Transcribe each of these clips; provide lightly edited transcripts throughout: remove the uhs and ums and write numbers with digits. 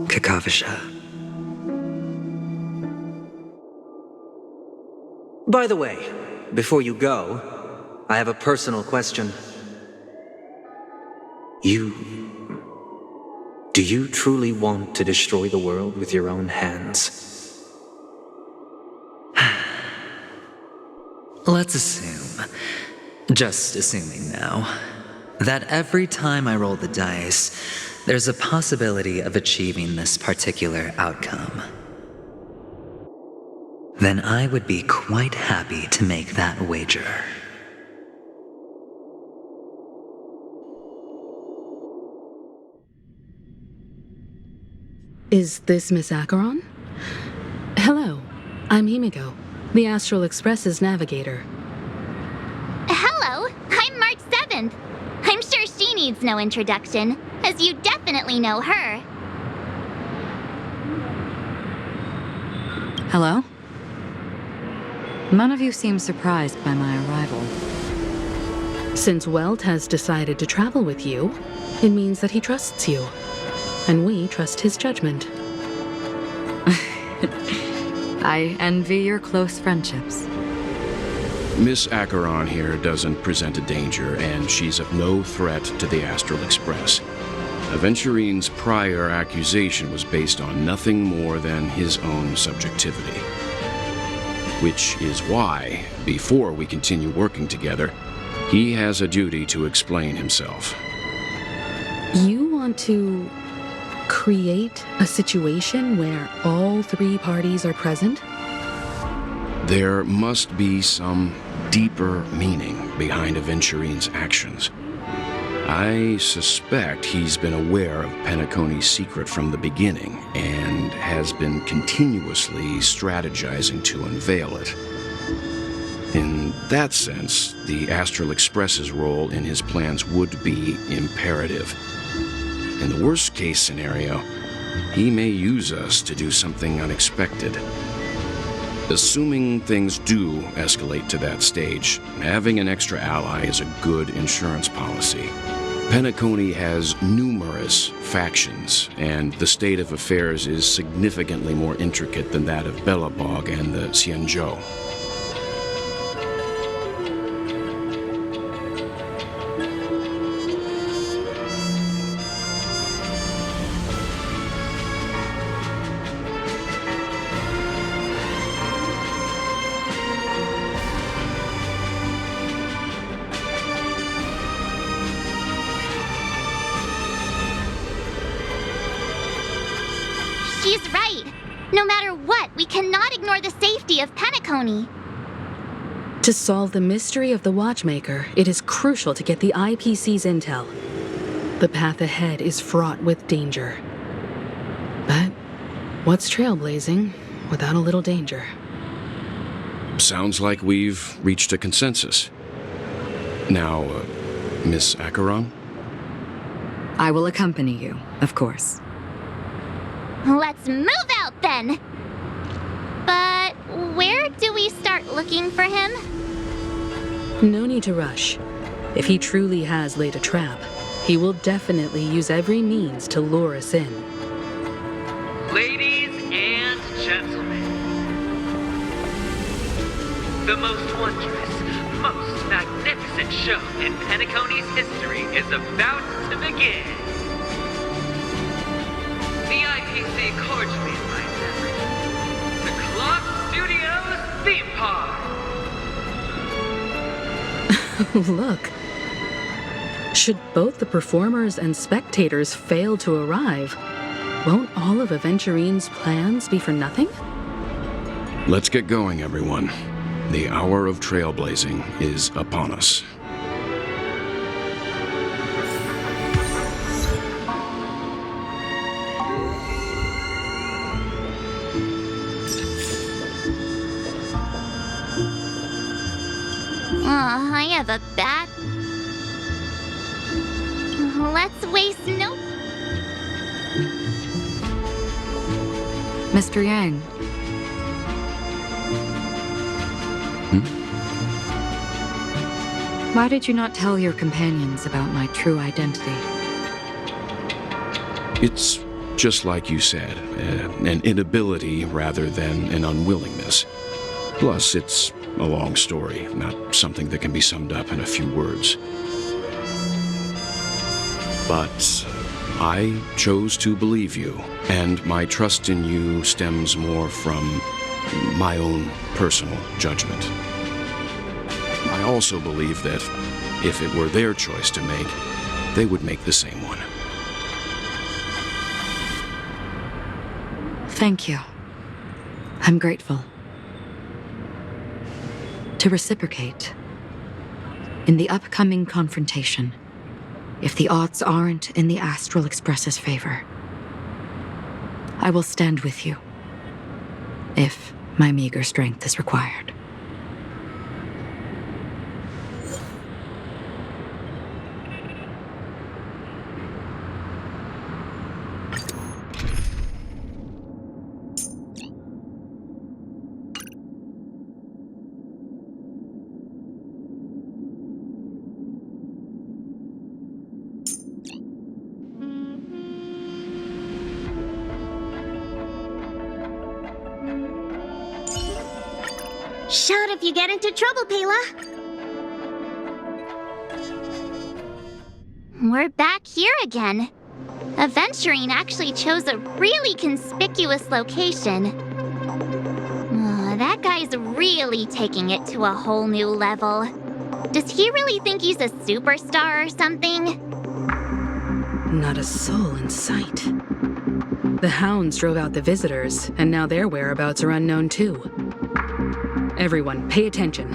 Kakavasha. By the way, before you go, I have a personal question. Do you truly want to destroy the world with your own hands? Let's assume, just assuming now, that every time I roll the dice, there's a possibility of achieving this particular outcome. Then I would be quite happy to make that wager. Is this Miss Acheron? Hello, I'm Himiko, the Astral Express's navigator. Hello, I'm March 7th. I'm sure she needs no introduction, as you definitely know her. Hello? None of you seem surprised by my arrival. Since Welt has decided to travel with you, it means that he trusts you. And we trust his judgment. I envy your close friendships. Miss Acheron here doesn't present a danger, and she's of no threat to the Astral Express. Adventurine's prior accusation was based on nothing more than his own subjectivity. Which is why, before we continue working together, he has a duty to explain himself. You want to create a situation where all three parties are present? There must be some deeper meaning behind Adventurine's actions. I suspect he's been aware of Penacony's secret from the beginning and has been continuously strategizing to unveil it. In that sense, the Astral Express's role in his plans would be imperative. In the worst-case scenario, he may use us to do something unexpected. Assuming things do escalate to that stage, having an extra ally is a good insurance policy. Penacony has numerous factions, and the state of affairs is significantly more intricate than that of Bellabog and the Xianzhou. She's right. No matter what, we cannot ignore the safety of Penacony. To solve the mystery of the Watchmaker, it is crucial to get the IPC's intel. The path ahead is fraught with danger. But what's trailblazing without a little danger? Sounds like we've reached a consensus. Now, Miss Acheron? I will accompany you, of course. Let's move out then! But where do we start looking for him? No need to rush. If he truly has laid a trap, he will definitely use every means to lure us in. Ladies and gentlemen, the most wondrous, most magnificent show in Penacony's history is about to begin. The IPC cordially invites everyone to Clock Studios Theme Park. Look. Should both the performers and spectators fail to arrive, won't all of Adventurine's plans be for nothing? Let's get going, everyone. The hour of trailblazing is upon us. I have a bad... Let's waste no... Mr. Yang. Why did you not tell your companions about my true identity? It's just like you said, an inability rather than an unwillingness. Plus, it's a long story, not something that can be summed up in a few words. But I chose to believe you, and my trust in you stems more from my own personal judgment. I also believe that if it were their choice to make, they would make the same one. Thank you. I'm grateful. To reciprocate, in the upcoming confrontation, if the odds aren't in the Astral Express's favor, I will stand with you, if my meager strength is required. Shout if you get into trouble, Pela. We're back here again. Adventurine actually chose a really conspicuous location. That guy's really taking it to a whole new level. Does he really think he's a superstar or something? Not a soul in sight. The hounds drove out the visitors, and now their whereabouts are unknown too. Everyone, pay attention.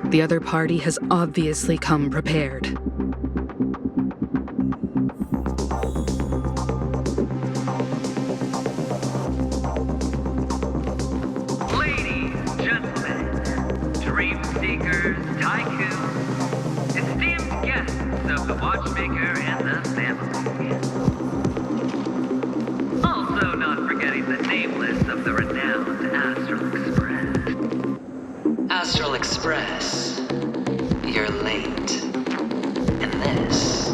The other party has obviously come prepared. Ladies, gentlemen, dream seekers, tycoons, esteemed guests of the Watchmaker and the family. Also not forgetting the nameless of the renowned Astral Express. Astral Express, you're late. And this,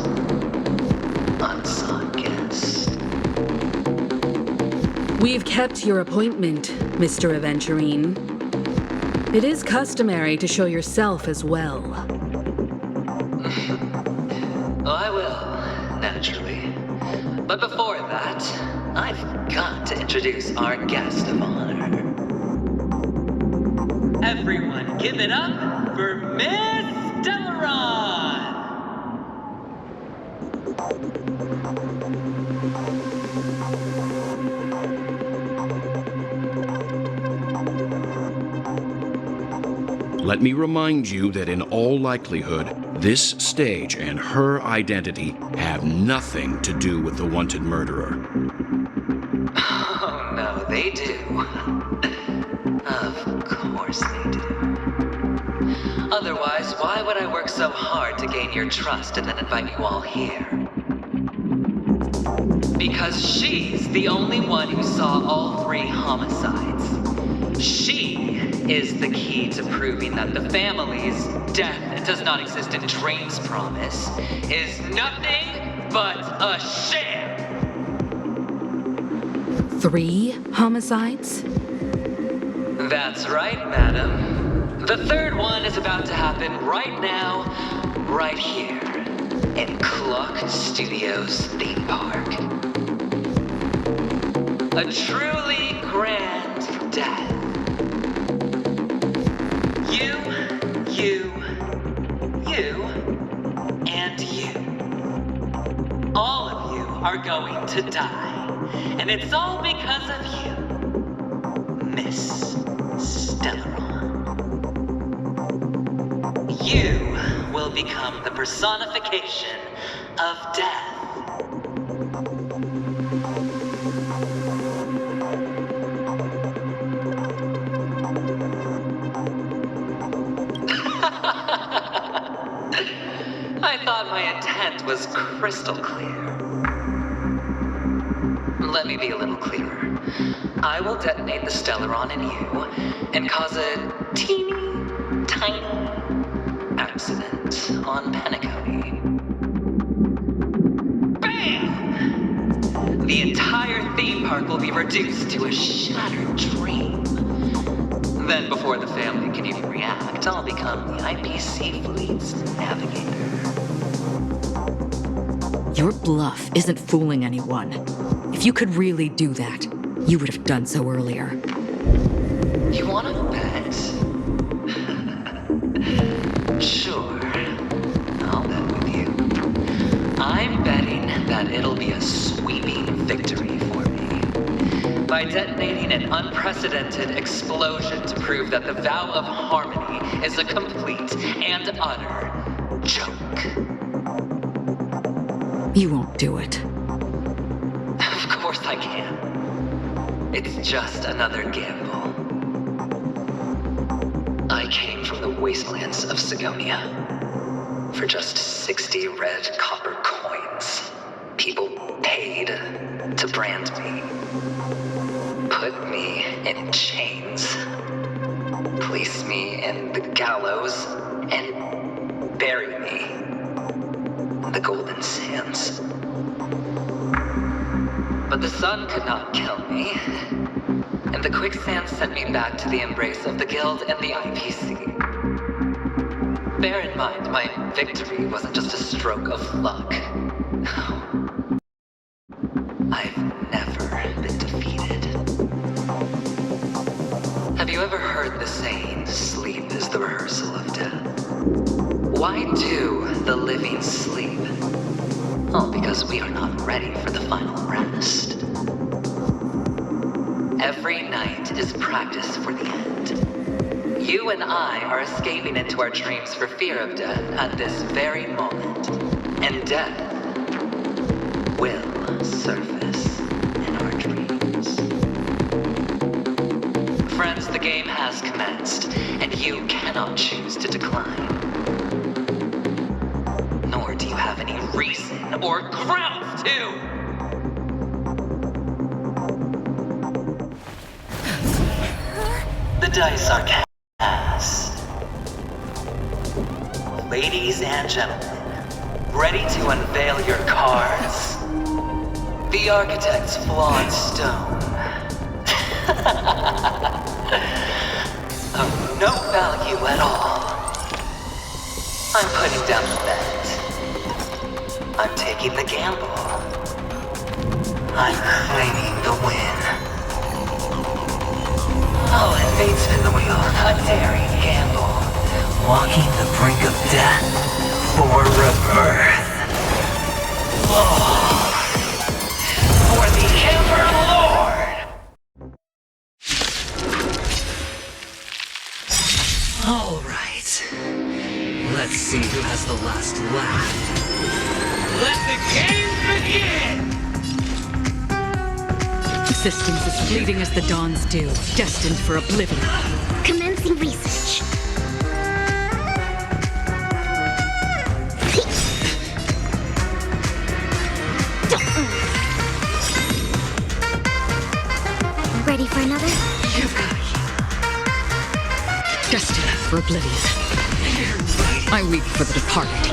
unsought guest. We've kept your appointment, Mr. Adventurine. It is customary to show yourself as well. Oh, I will, naturally. But before that, I've got to introduce our guest of honor. Everyone, give it up for Miss Delaron! Let me remind you that in all likelihood, this stage and her identity have nothing to do with the wanted murderer. Oh, no, they do. Of course they do. Otherwise, why would I work so hard to gain your trust and then invite you all here? Because she's the only one who saw all 3 homicides. She is the key to proving that the family's death does not exist in Dream's promise is nothing but a sham. 3 homicides? That's right, madam. The 3rd one is about to happen right now, right here, in Clock Studios theme park. A truly grand death. You, and you. All of you are going to die, and it's all because of you, Miss Stellaron. You will become the personification of death. I thought my intent was crystal clear. Let me be a little clearer. I will detonate the Stellaron in you and cause a teeny, tiny accident on Penacony. The entire theme park will be reduced to a shattered dream. Then, before the family can even react, I'll become the IPC fleet's navigator. Your bluff isn't fooling anyone. If you could really do that, you would have done so earlier. You wanna bet? Sure, I'll bet with you. I'm betting that it'll be a sweeping victory for me. By detonating an unprecedented explosion to prove that the vow of harmony is a complete and utter joke. You won't do it. Of course I can. It's just another gamble. I came from the wastelands of Sigonia. For just 60 red copper coins, people paid to brand me. Put me in chains. Place me in the gallows and bury me in the golden sands. But the sun could not kill me, and the quicksand sent me back to the embrace of the Guild and the IPC. Bear in mind, my victory wasn't just a stroke of luck. I've never been defeated. Have you ever heard the saying, sleep is the rehearsal of death? Why do the living sleep? Oh, because we are not ready for the final rest. Every night is practice for the end. You and I are escaping into our dreams for fear of death at this very moment. And death will surface in our dreams. Friends, the game has commenced, and you cannot choose to decline. Nor do you have any reason or grounds to! The dice are cast. Ladies and gentlemen, ready to unveil your cards? The architect's flawed stone. Of no value at all. I'm putting down the bet. I'm taking the gamble. I'm claiming the win. Oh, and fate spin the wheel, a daring gamble. Walking the brink of death for rebirth. Oh, for the Ember Lord! All right. Let's see who has the last laugh. Let the games begin! Existence is fleeting as the dawn's dew, destined for oblivion. Commencing research. Ready for another? You've got destined for oblivion. I weep for the departed.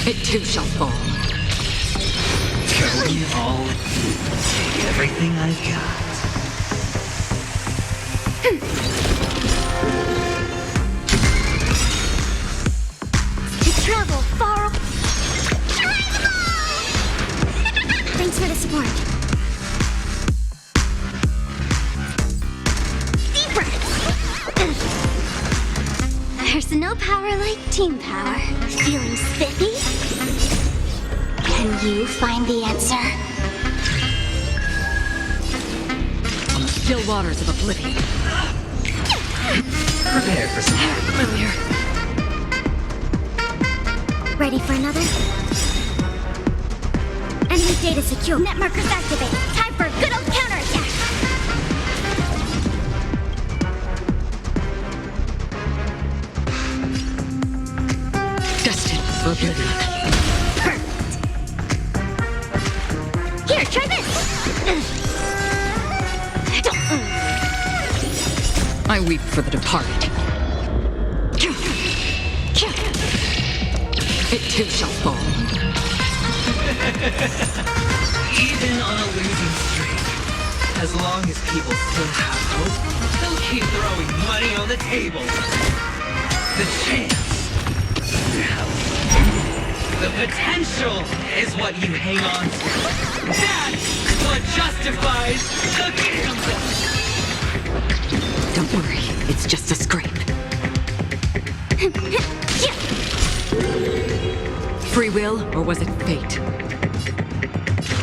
It too shall fall. Going all in. Take everything I've got. To travel far. Thanks for the support. Deep breaths. There's no power like team power. Feeling spiffy? Can you find the answer? On the still waters of oblivion. Prepare for something Familiar. Ready for another? Enemy data secure. Net markers activated. Time for a good old counterattack. Destined for oblivion. Here, try this. I weep for the departed. It too shall fall. Even on a losing streak, as long as people still have hope, they'll keep throwing money on the table. The chance, the potential is what you hang on to. That's what justifies the gamble. Don't worry, it's just a scrape. Free will, or was it fate?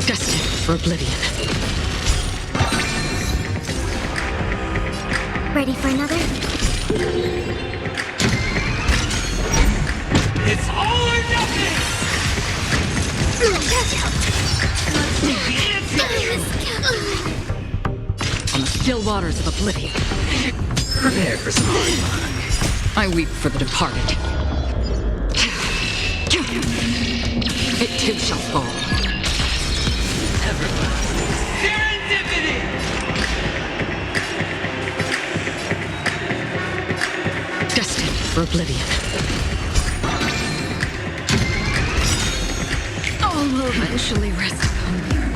Destined for oblivion. Ready for another? It's all or nothing! On the still waters of oblivion. Prepare for some hard luck. I weep for the departed. It too shall fall. Serendipity! Destined for oblivion. All will eventually rest upon the earth.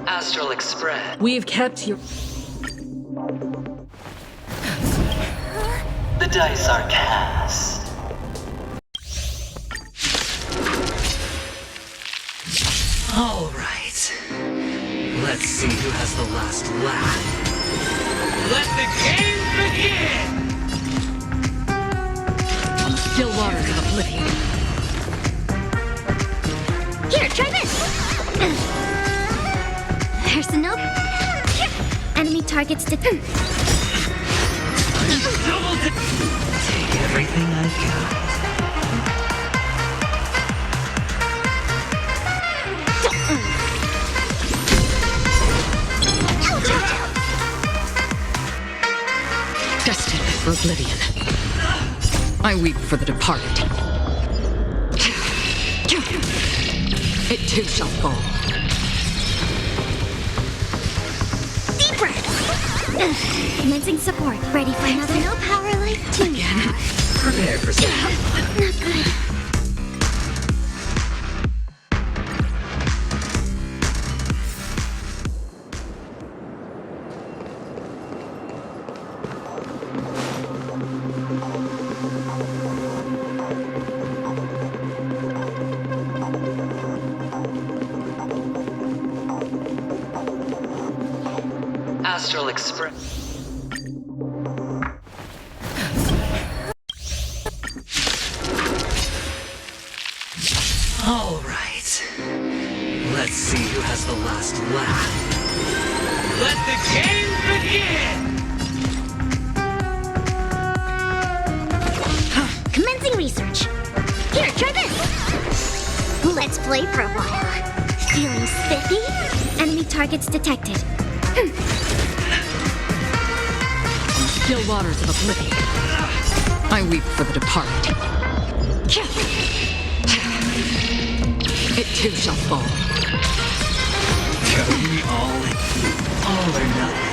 Astral Express. We've kept your... The dice are cast. All right. Let's see who has the last laugh. Let the games begin! On the still waters of oblivion. Here, try this! There's no... Enemy targets to... Take everything I've got. Destined for oblivion. I weep for the departed. It too shall fall. Deep breath! Commencing support. Ready for another? No power like team power. Prepare for some. Not good. Astral Express. All right. Let's see who has the last laugh. Let the games begin! Commencing research. Here, try this! Let's play for a while. Feeling spiffy? Enemy targets detected. On the still waters of oblivion. I weep for the departed. It too shall fall. Go me all or nothing.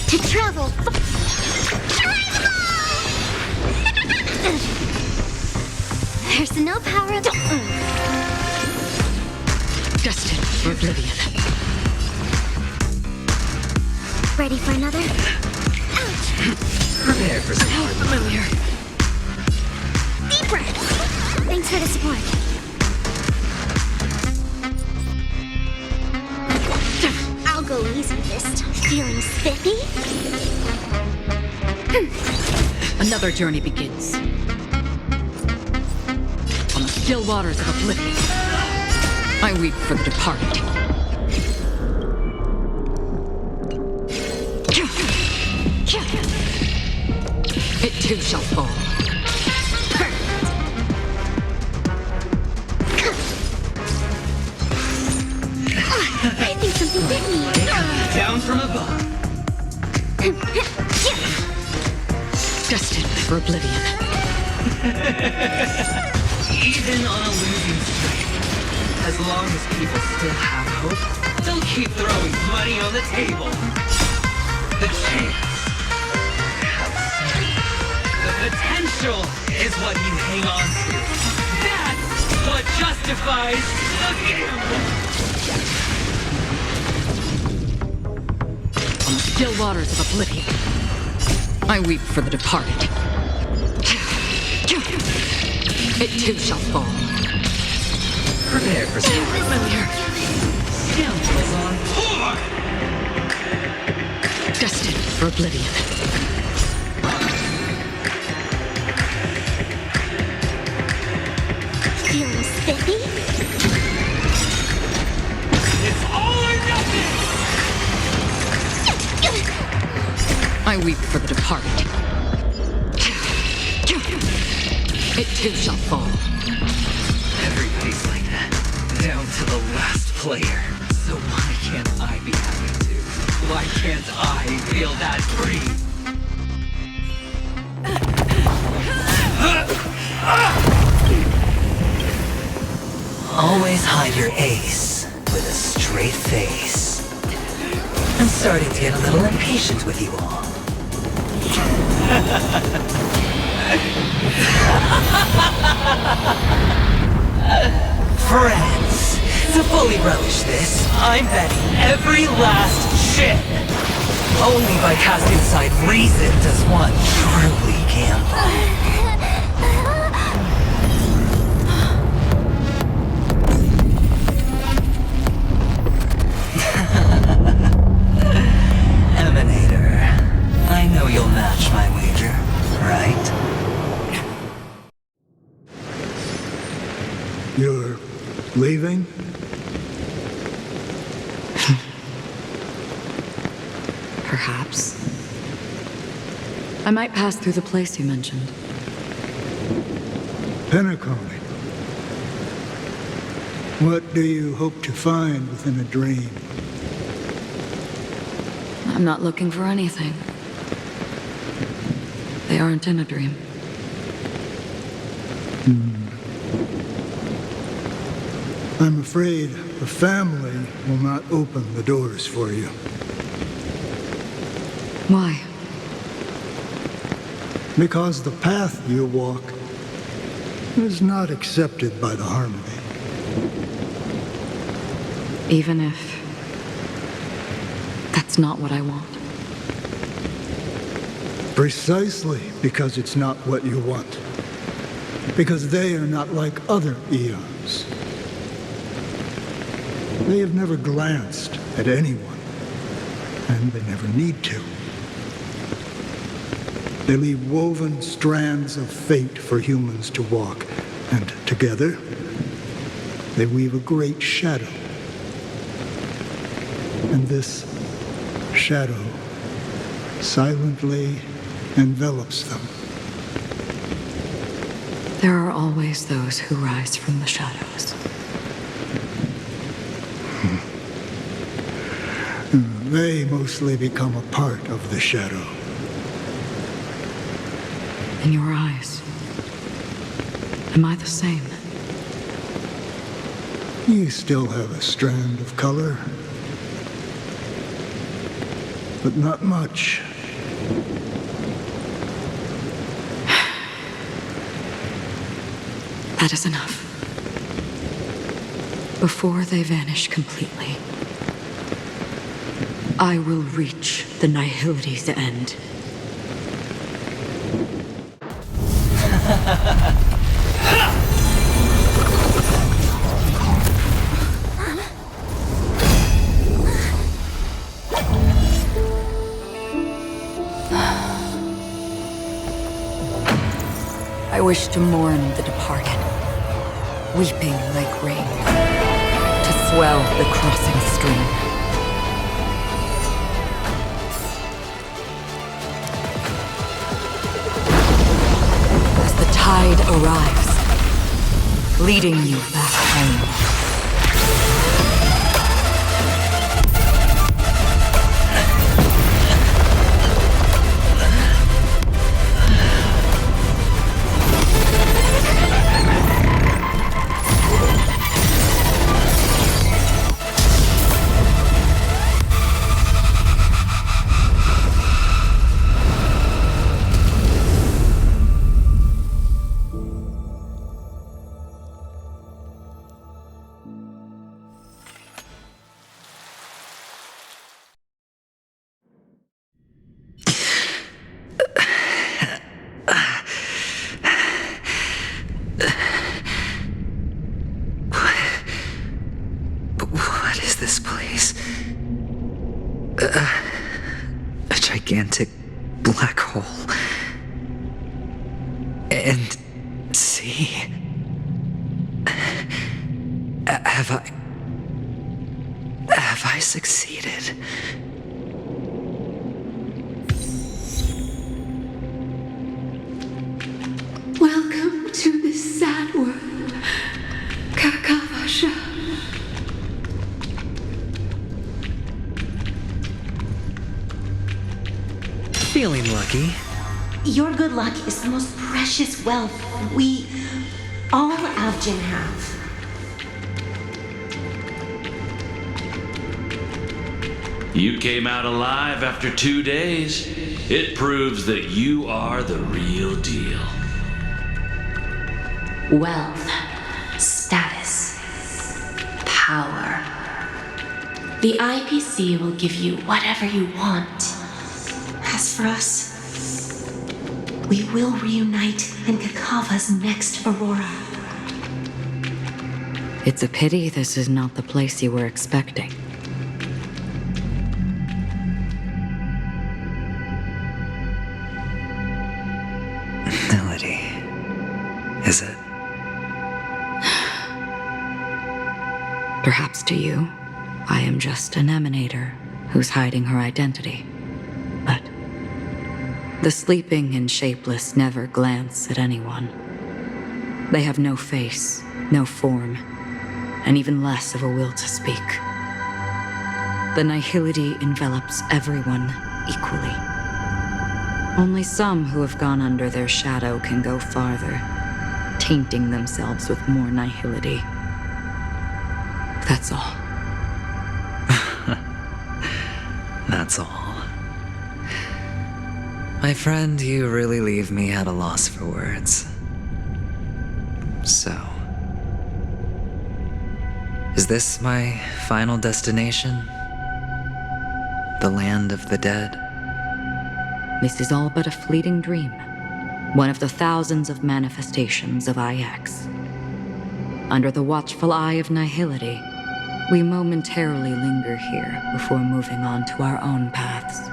To travel. There's no power. Destined for oblivion. Ready for another? Prepare for some hard luck. Familiar. Deep breath. Thanks for the support. I'll go easy this time. Feeling spiffy? Another journey begins. On the still waters of oblivion. I weep for the departed. It too shall fall. for oblivion. Even on a losing streak, as long as people still have hope, they'll keep throwing money on the table. The chance. The potential is what you hang on to. That's what justifies the gamble. On the still waters of oblivion, I weep for the departed. It too shall fall. Prepare for some familiar scoundrels on tour! Destined for oblivion. Feeling spiffy? It's all or nothing! I weep for the departed. It too shall fall. Everybody's like that, down to the last player. So why can't I be happy too? Why can't I feel that free? Always hide your ace with a straight face. I'm starting to get a little impatient with you all. Friends, to fully relish this, I'm betting every last chip. Only by casting aside reason does one truly gamble. Emanator, I know you'll match my wager, right? You're leaving? Perhaps. I might pass through the place you mentioned. Penacony. What do you hope to find within a dream? I'm not looking for anything. They aren't in a dream. I'm afraid the family will not open the doors for you. Why? Because the path you walk is not accepted by the Harmony. Even if that's not what I want. Precisely because it's not what you want. Because they are not like other eons. They have never glanced at anyone, and they never need to. They leave woven strands of fate for humans to walk, and together, they weave a great shadow. And this shadow silently envelops them. There are always those who rise from the shadows. They mostly become a part of the shadow. In your eyes, am I the same? You still have a strand of color, but not much. That is enough. Before they vanish completely, I will reach the nihility's end. I wish to mourn the departed, weeping like rain, to swell the crossing stream. As the tide arrives, leading you back home. place. A gigantic black hole. And see? Have I succeeded? Welcome to this sad world, Kakavasha. Feeling lucky. Your good luck is the most precious wealth we all Avgin have. You came out alive after 2 days. It proves that you are the real deal. Wealth, status, power. The IPC will give you whatever you want. As for us, we will reunite in Kakava's next Aurora. It's a pity this is not the place you were expecting. Melody. Is it? Perhaps to you, I am just an emanator who's hiding her identity. But the sleeping and shapeless never glance at anyone. They have no face, no form, and even less of a will to speak. The nihility envelops everyone equally. Only some who have gone under their shadow can go farther, tainting themselves with more nihility. That's all. That's all. My friend, you really leave me at a loss for words. So, is this my final destination? The land of the dead? This is all but a fleeting dream. One of the thousands of manifestations of IX. Under the watchful eye of nihility, we momentarily linger here before moving on to our own paths.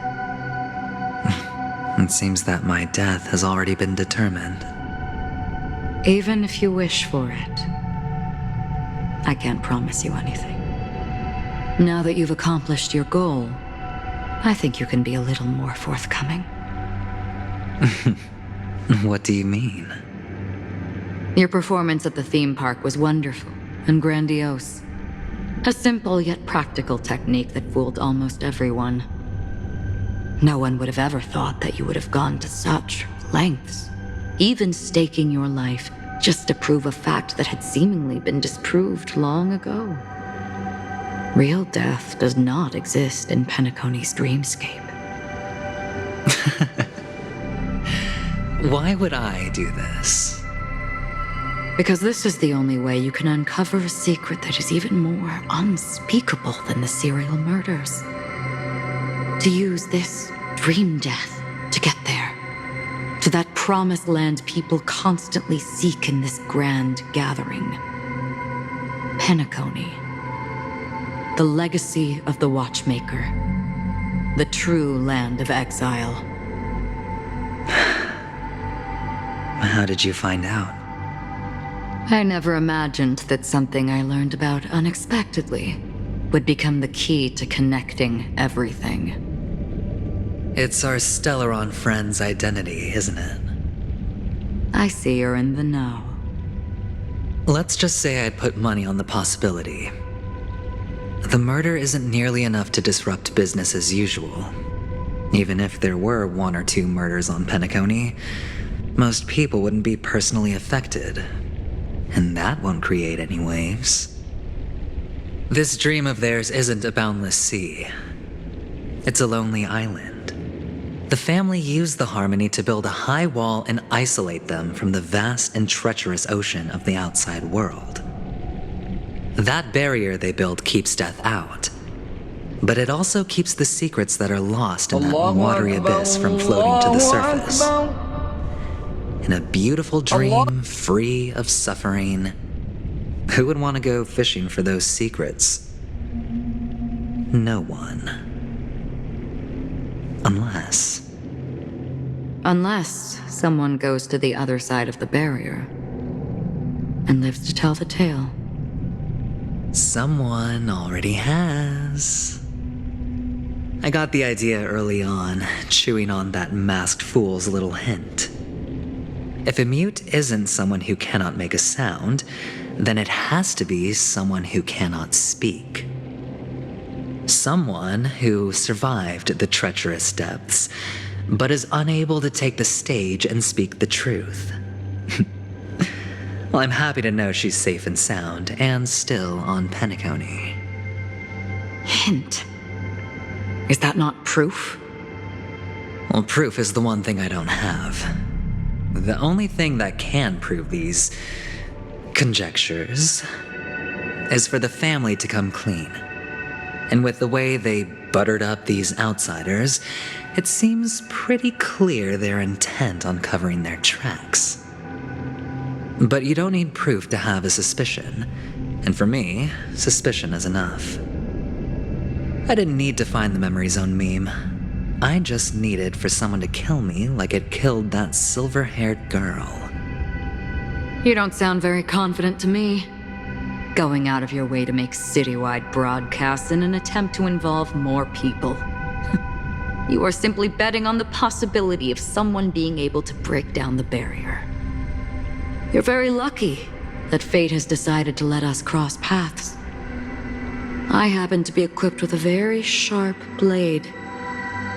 It seems that my death has already been determined. Even if you wish for it, I can't promise you anything. Now that you've accomplished your goal, I think you can be a little more forthcoming. What do you mean? Your performance at the theme park was wonderful and grandiose. A simple yet practical technique that fooled almost everyone. No one would have ever thought that you would have gone to such lengths, even staking your life just to prove a fact that had seemingly been disproved long ago. Real death does not exist in Penacony's dreamscape. Why would I do this? Because this is the only way you can uncover a secret that is even more unspeakable than the serial murders. To use this dream death to get there. To that promised land people constantly seek in this grand gathering. Penacony. The legacy of the Watchmaker. The true land of exile. How did you find out? I never imagined that something I learned about unexpectedly would become the key to connecting everything. It's our Stellaron friend's identity, isn't it? I see you're in the know. Let's just say I'd put money on the possibility. The murder isn't nearly enough to disrupt business as usual. Even if there were 1 or 2 murders on Penacony, most people wouldn't be personally affected. And that won't create any waves. This dream of theirs isn't a boundless sea. It's a lonely island. The family used the Harmony to build a high wall and isolate them from the vast and treacherous ocean of the outside world. That barrier they built keeps death out. But it also keeps the secrets that are lost in that watery abyss from floating to the surface. In a beautiful dream, free of suffering, who would want to go fishing for those secrets? no one. Unless someone goes to the other side of the barrier and lives to tell the tale. Someone already has. I got the idea early on, chewing on that masked fool's little hint. If a mute isn't someone who cannot make a sound, then it has to be someone who cannot speak. Someone who survived the treacherous depths, but is unable to take the stage and speak the truth. Well, I'm happy to know she's safe and sound, and still on Penacony. Hint. Is that not proof? Well, proof is the one thing I don't have. The only thing that can prove these conjectures is for the family to come clean. And with the way they buttered up these outsiders, it seems pretty clear they're intent on covering their tracks. But you don't need proof to have a suspicion. And for me, suspicion is enough. I didn't need to find the memory zone meme. I just needed for someone to kill me like it killed that silver-haired girl. You don't sound very confident to me. Going out of your way to make citywide broadcasts in an attempt to involve more people. You are simply betting on the possibility of someone being able to break down the barrier. You're very lucky that fate has decided to let us cross paths. I happen to be equipped with a very sharp blade,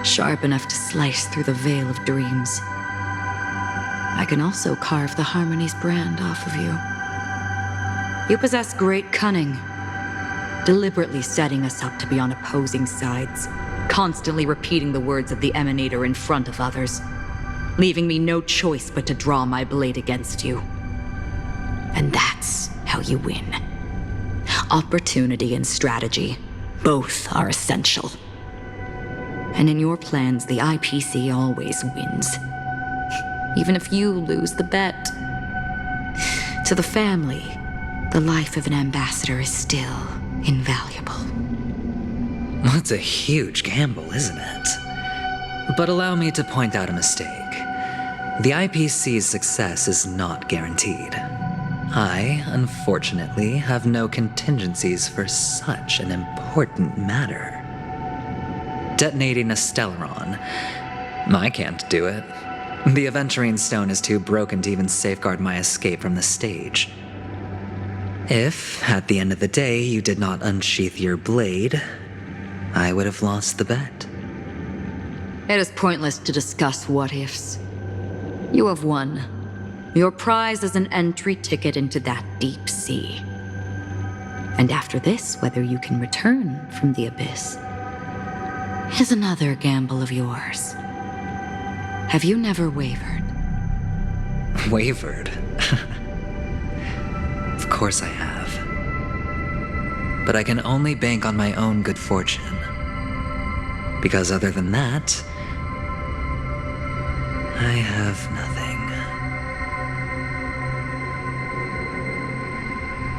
sharp enough to slice through the veil of dreams. I can also carve the Harmony's brand off of you. You possess great cunning, deliberately setting us up to be on opposing sides, constantly repeating the words of the Emanator in front of others, leaving me no choice but to draw my blade against you. And that's how you win. Opportunity and strategy, both are essential. And in your plans, the IPC always wins. Even if you lose the bet. To the family, the life of an ambassador is still invaluable. That's a huge gamble, isn't it? But allow me to point out a mistake. The IPC's success is not guaranteed. I, unfortunately, have no contingencies for such an important matter. Detonating a Stellaron. I can't do it. The Adventurine stone is too broken to even safeguard my escape from the stage. If, at the end of the day, you did not unsheath your blade, I would have lost the bet. It is pointless to discuss what-ifs. You have won. Your prize is an entry ticket into that deep sea. And after this, whether you can return from the abyss is another gamble of yours. Have you never wavered? Wavered? Of course I have. But I can only bank on my own good fortune. Because other than that, I have nothing.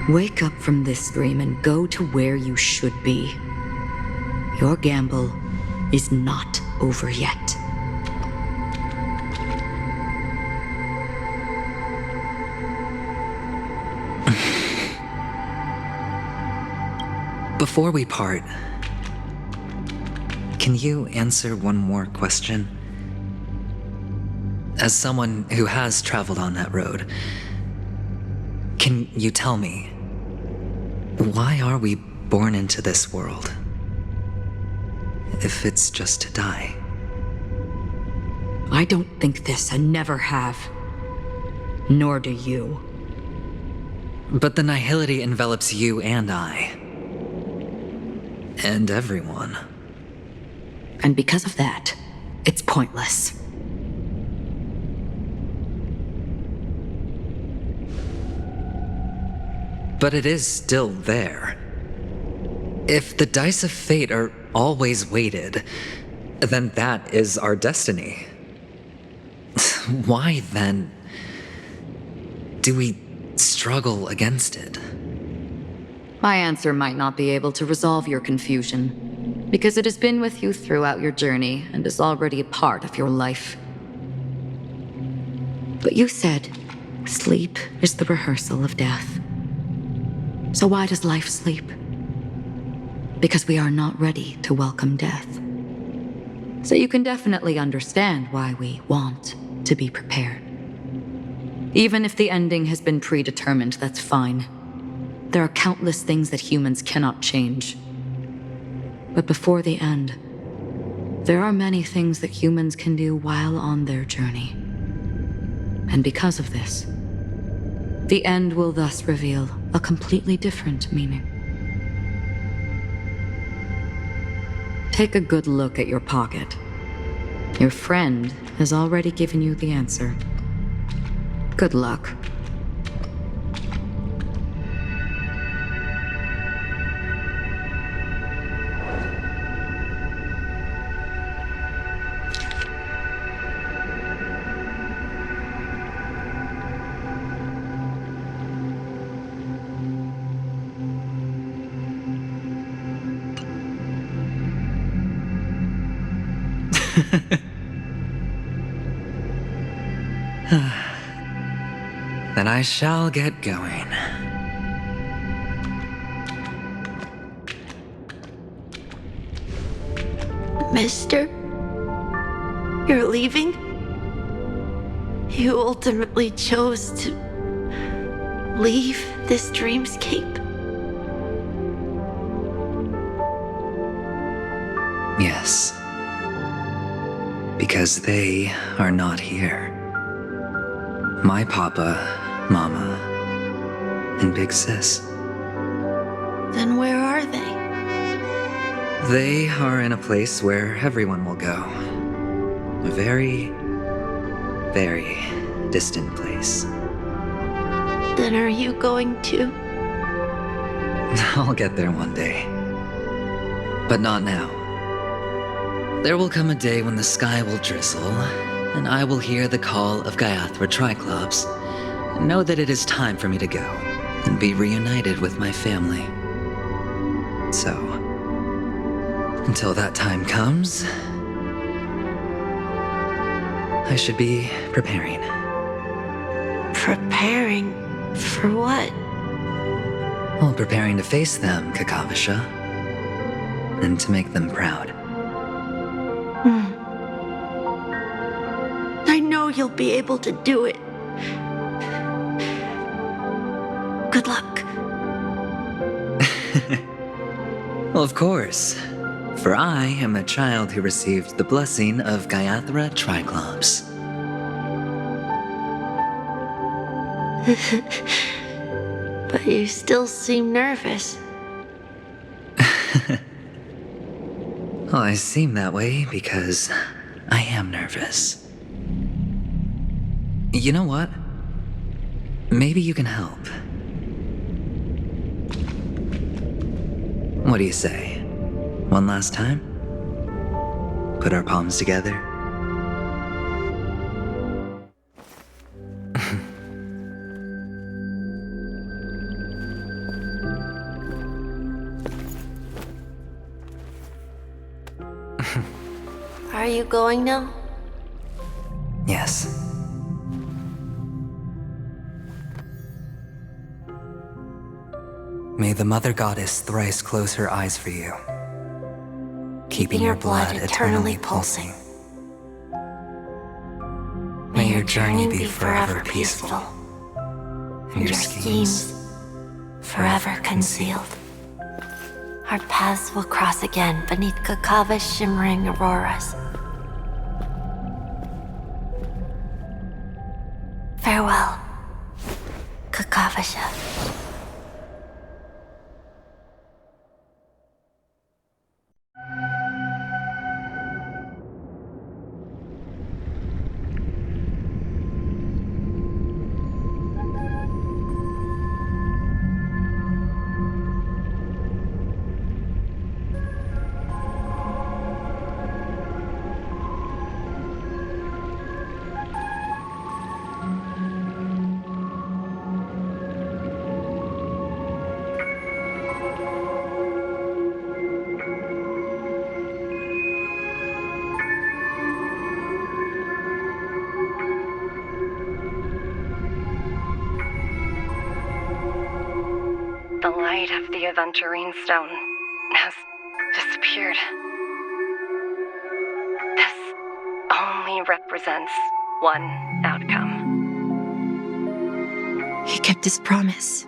Wake up from this dream and go to where you should be. Your gamble is not over yet. Before we part, can you answer one more question? As someone who has traveled on that road, can you tell me, why are we born into this world? If it's just to die. I don't think this and never have. Nor do you. But the nihility envelops you and I. And everyone. And because of that, it's pointless. But it is still there. If the dice of fate are always weighted, then that is our destiny. Why, then, do we struggle against it? My answer might not be able to resolve your confusion. because it has been with you throughout your journey and is already a part of your life. But you said sleep is the rehearsal of death. So why does life sleep? Because we are not ready to welcome death. So you can definitely understand why we want to be prepared. Even if the ending has been predetermined, that's fine. There are countless things that humans cannot change. But before the end, there are many things that humans can do while on their journey. And because of this, the end will thus reveal a completely different meaning. Take a good look at your pocket. Your friend has already given you the answer. Good luck. Then I shall get going. Mister? You're leaving? You ultimately chose to leave this dreamscape? Yes. Because they are not here. My papa, mama, and big sis. Then where are they? They are in a place where everyone will go. A very, very distant place. Then are you going to? I'll get there one day. But not now. There will come a day when the sky will drizzle, and I will hear the call of Gaiathra Triclops, and know that it is time for me to go, and be reunited with my family. So, until that time comes, I should be preparing. Preparing for what? Well, preparing to face them, Kakavasha, and to make them proud. I know you'll be able to do it. Good luck. Well, of course. For I am a child who received the blessing of Gaiathra Triclops. But you still seem nervous. Well, I seem that way because I am nervous. You know what? Maybe you can help. What do you say? One last time? Put our palms together? Are you going now? Yes. May the Mother Goddess thrice close her eyes for you, keeping your blood eternally pulsing. May your journey be forever peaceful, and your schemes forever concealed. Our paths will cross again beneath Kakava's shimmering auroras. Farewell, Kakavasha. The light of the Adventurine stone has disappeared. This only represents one outcome. He kept his promise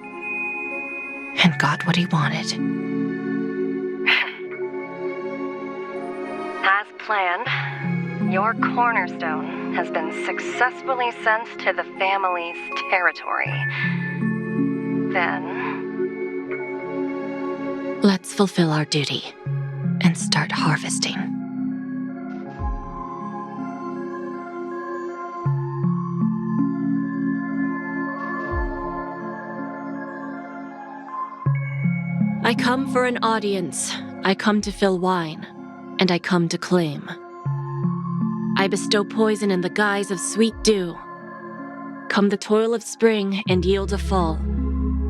and got what he wanted. As planned, your cornerstone has been successfully sent to the family's territory. Then, let's fulfill our duty and start harvesting. I come for an audience. I come to fill wine, and I come to claim. I bestow poison in the guise of sweet dew. Come the toil of spring and yield a fall.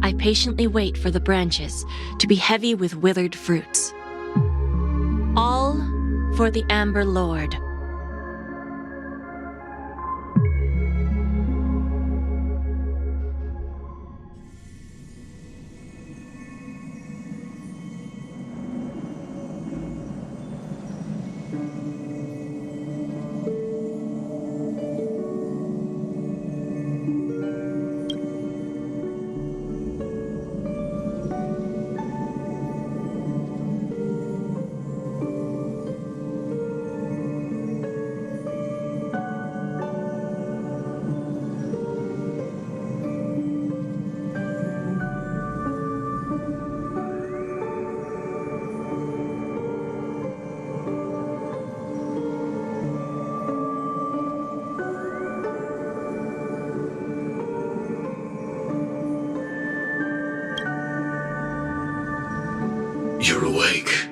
I patiently wait for the branches to be heavy with withered fruits. All for the Amber Lord. You're awake.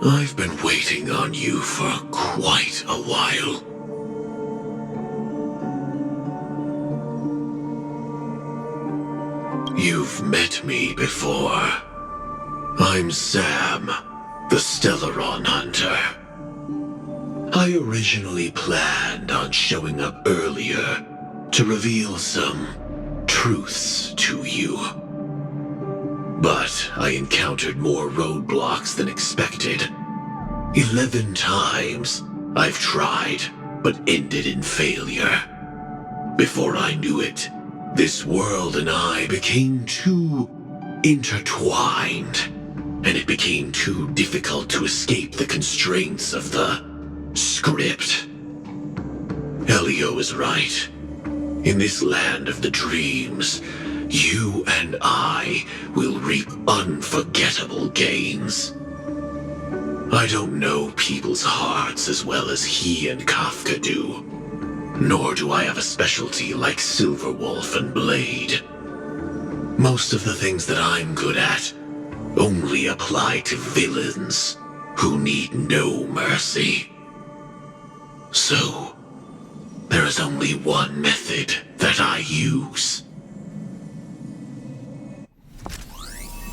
I've been waiting on you for quite a while. You've met me before. I'm Sam, the Stellaron Hunter. I originally planned on showing up earlier to reveal some truths to you. But I encountered more roadblocks than expected. 11 times I've tried, but ended in failure. Before I knew it, this world and I became too intertwined, and it became too difficult to escape the constraints of the script. Elio is right. In this land of the dreams, you and I will reap unforgettable gains. I don't know people's hearts as well as he and Kafka do. Nor do I have a specialty like Silverwolf and Blade. Most of the things that I'm good at only apply to villains who need no mercy. So, there is only one method that I use.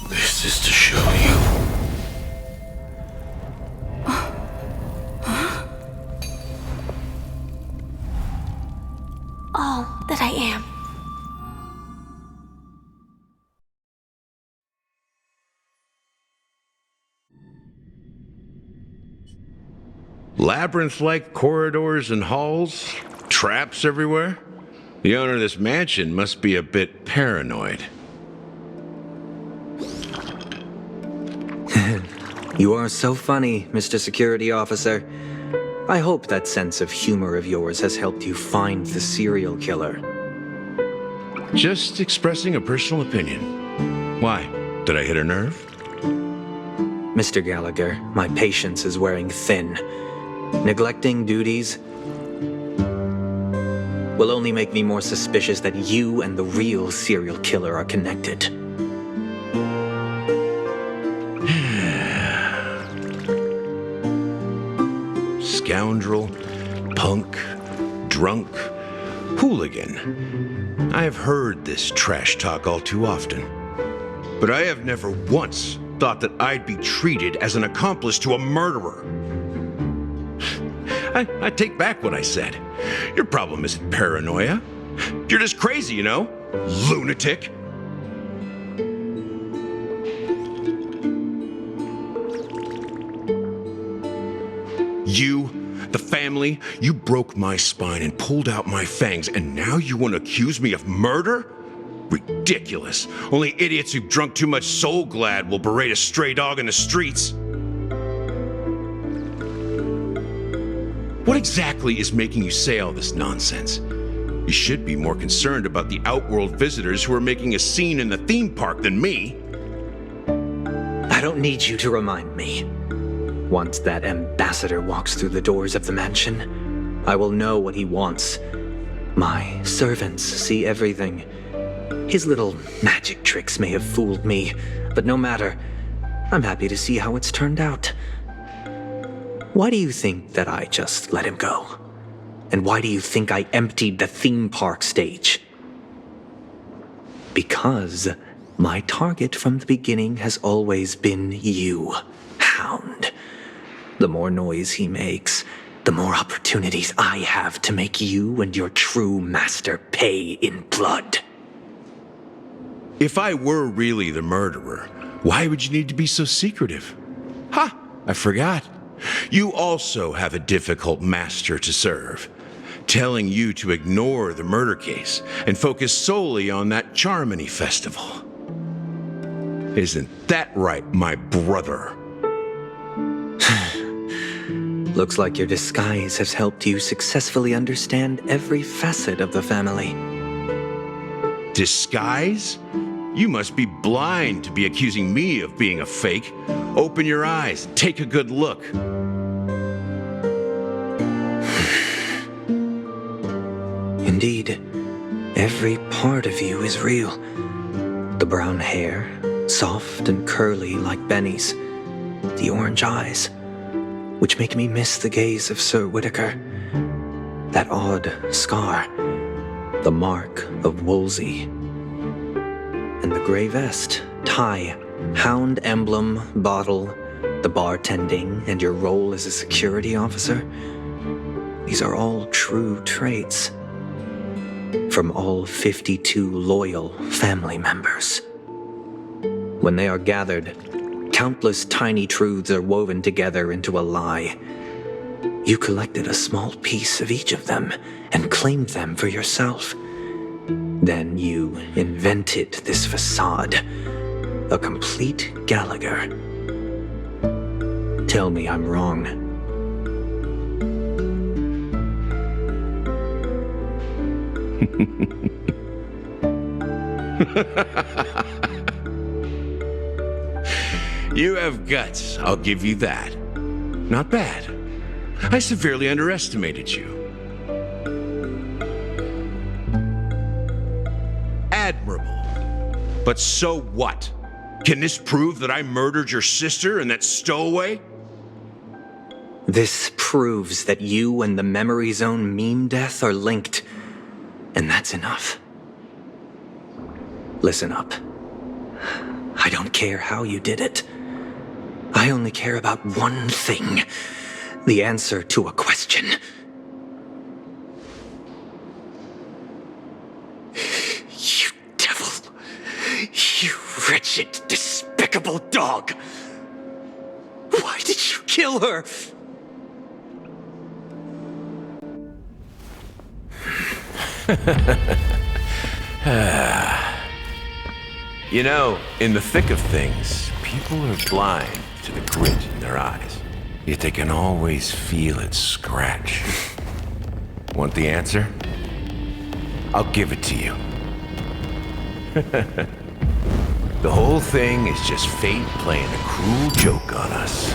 This is to show you. All that I am. Labyrinth-like corridors and halls? Traps everywhere? The owner of this mansion must be a bit paranoid. You are so funny, Mr. Security Officer. I hope that sense of humor of yours has helped you find the serial killer. Just expressing a personal opinion. Why? Did I hit a nerve? Mr. Gallagher, my patience is wearing thin. Neglecting duties will only make me more suspicious that you and the real serial killer are connected. Scoundrel, punk, drunk, hooligan. I have heard this trash talk all too often. But I have never once thought that I'd be treated as an accomplice to a murderer. I take back what I said. Your problem isn't paranoia. You're just crazy, you know? Lunatic. You, the family, you broke my spine and pulled out my fangs, and now you want to accuse me of murder? Ridiculous. Only idiots who've drunk too much Soul Glad will berate a stray dog in the streets. What exactly is making you say all this nonsense? You should be more concerned about the Outworld visitors who are making a scene in the theme park than me. I don't need you to remind me. Once that ambassador walks through the doors of the mansion, I will know what he wants. My servants see everything. His little magic tricks may have fooled me, but no matter. I'm happy to see how it's turned out. Why do you think that I just let him go? And why do you think I emptied the theme park stage? Because my target from the beginning has always been you, Hound. The more noise he makes, the more opportunities I have to make you and your true master pay in blood. If I were really the murderer, why would you need to be so secretive? Ha! I forgot. You also have a difficult master to serve, telling you to ignore the murder case and focus solely on that Charmony festival. Isn't that right, my brother? Looks like your disguise has helped you successfully understand every facet of the family. Disguise? You must be blind to be accusing me of being a fake. Open your eyes and take a good look. Indeed, every part of you is real. The brown hair, soft and curly like Benny's. The orange eyes, which make me miss the gaze of Sir Whitaker. That odd scar, the mark of Wolsey. And the gray vest, tie, hound emblem, bottle, the bartending, and your role as a security officer. These are all true traits. From all 52 loyal family members. When they are gathered, countless tiny truths are woven together into a lie. You collected a small piece of each of them and claimed them for yourself. Then you invented this facade, a complete Gallagher. Tell me I'm wrong. You have guts, I'll give you that. Not bad. I severely underestimated you. Admirable. But so what? Can this prove that I murdered your sister and that stowaway? This proves that you and the Memory Zone meme death are linked. And that's enough. Listen up. I don't care how you did it. I only care about one thing. The answer to a question. You devil. You wretched, despicable dog. Why did you kill her? You know, in the thick of things, people are blind to the grit in their eyes. Yet they can always feel it scratch. Want the answer? I'll give it to you. The whole thing is just fate playing a cruel joke on us.